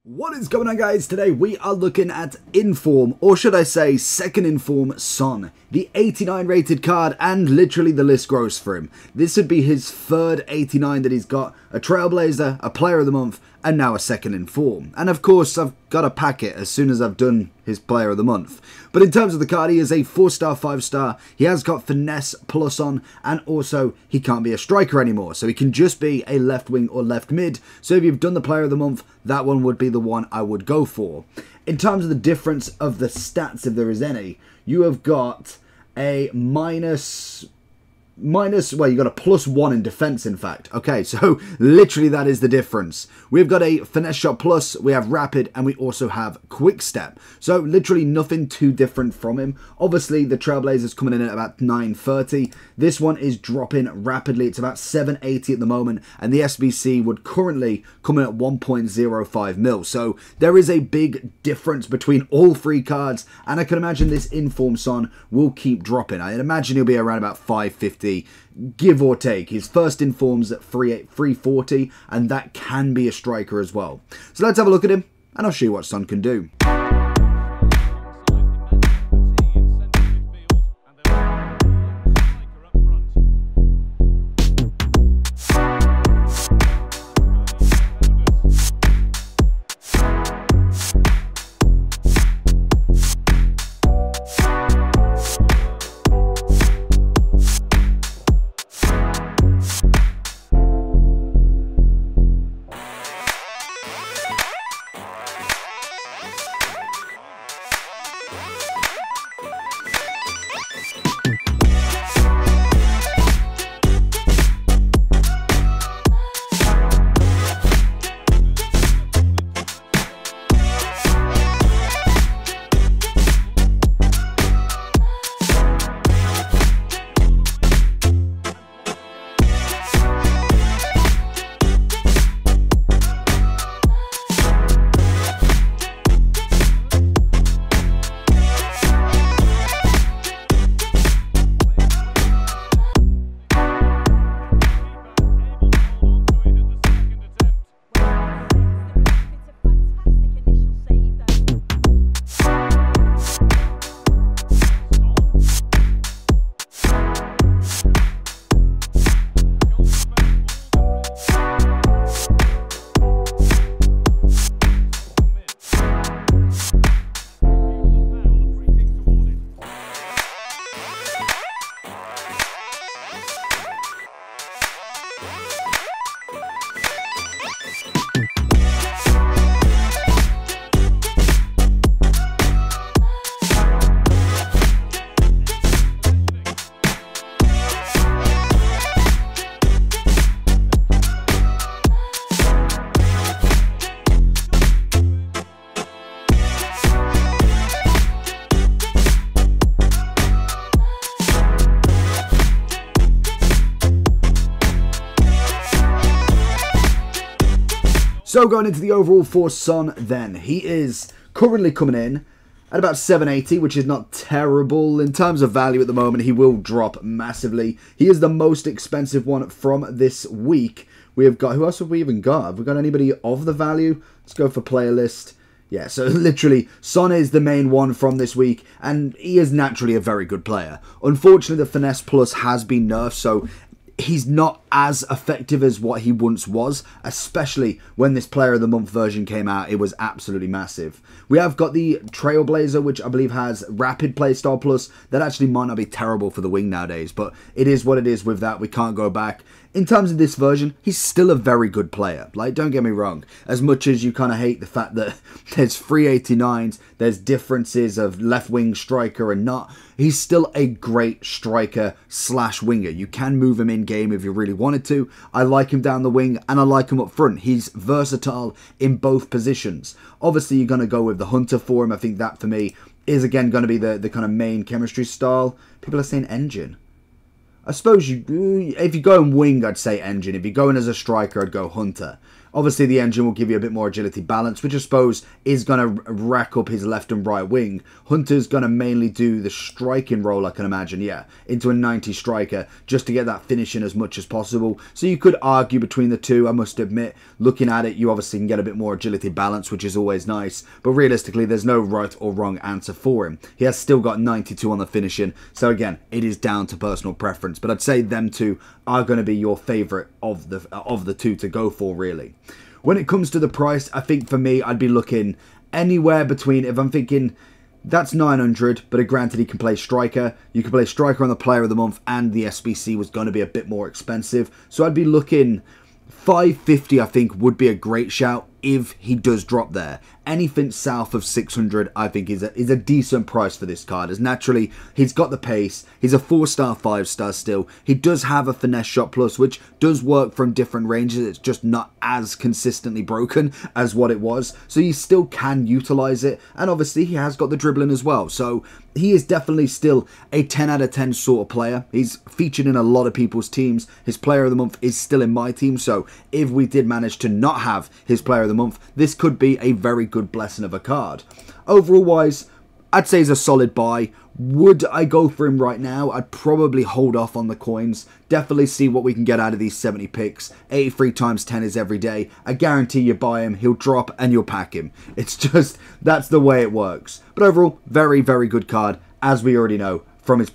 What is going on, guys? Today we are looking at Inform, or should I say second Inform Son, the 89 rated card, and literally the list grows for him. This would be his third 89 that he's got, a Trailblazer, a Player of the Month, and now a second Inform. And of course I've got to pack it as soon as I've done his Player of the Month. But in terms of the card, he is a 4-star, 5-star, he has got Finesse plus on, and also he can't be a striker anymore, so he can just be a left wing or left mid. So if you've done the Player of the Month, that one would be the one I would go for. In terms of the difference of the stats, if there is any, you have got a well, you got a +1 in defense, in fact. Okay, so literally that is the difference. We've got a finesse shot plus, we have rapid, and we also have quick step. So literally nothing too different from him. Obviously the Trailblazer's coming in at about 930. This one is dropping rapidly. It's about 780 at the moment, and the SBC would currently come in at 1.05 mil. So there is a big difference between all three cards, and I can imagine this Inform Son will keep dropping. I imagine he'll be around about 550, give or take. His first Inform's at 340, and that can be a striker as well. So let's have a look at him, and I'll show you what Son can do. So going into the overall for Son then, he is currently coming in at about 780, which is not terrible. In terms of value at the moment, he will drop massively. He is the most expensive one from this week. We have got, who else have we even got? Have we got anybody of the value? Let's go for player list. Yeah, so literally, Son is the main one from this week, and he is naturally a very good player. Unfortunately, the Finesse Plus has been nerfed, so he's not as effective as what he once was, especially when this Player of the Month version came out. It was absolutely massive. We have got the Trailblazer, which I believe has Rapid Playstyle Plus. That actually might not be terrible for the wing nowadays, but it is what it is with that. We can't go back. In terms of this version, he's still a very good player. Like, don't get me wrong. As much as you kind of hate the fact that there's 389s, there's differences of left wing striker and not, he's still a great striker slash winger. You can move him in game if you really wanted to. I like him down the wing and I like him up front. He's versatile in both positions. Obviously, you're going to go with the Hunter for him. I think that for me is again going to be the kind of main chemistry style. People are saying engine. I suppose if you go in wing, I'd say engine. If you're going as a striker, I'd go Hunter. Obviously, the engine will give you a bit more agility balance, which I suppose is going to rack up his left and right wing. Hunter's going to mainly do the striking role, I can imagine, yeah, into a 90 striker, just to get that finish in as much as possible. So you could argue between the two, I must admit. Looking at it, you obviously can get a bit more agility balance, which is always nice. But realistically, there's no right or wrong answer for him. He has still got 92 on the finishing. So again, it is down to personal preference. But I'd say them two are going to be your favourite of the two to go for, really. When it comes to the price, I think for me, I'd be looking anywhere between, if I'm thinking that's 900, but granted he can play striker. You can play striker on the player of the month, and the SBC was going to be a bit more expensive. So I'd be looking 550, I think, would be a great shout if he does drop there. Anything south of 600, I think, is a decent price for this card, as naturally, he's got the pace, he's a 4-star, 5-star still, he does have a finesse shot plus, which does work from different ranges, it's just not as consistently broken as what it was, so you still can utilise it, and obviously he has got the dribbling as well, so he is definitely still a 10 out of 10 sort of player. He's featured in a lot of people's teams. His player of the month is still in my team, so if we did manage to not have his player of the month, this could be a very good blessing of a card. Overall wise, I'd say he's a solid buy. Would I go for him right now? I'd probably hold off on the coins. Definitely see what we can get out of these 70 picks. 83 times 10 is every day. I guarantee you buy him, he'll drop, and you'll pack him. It's just, that's the way it works. But overall, very, very good card, as we already know from his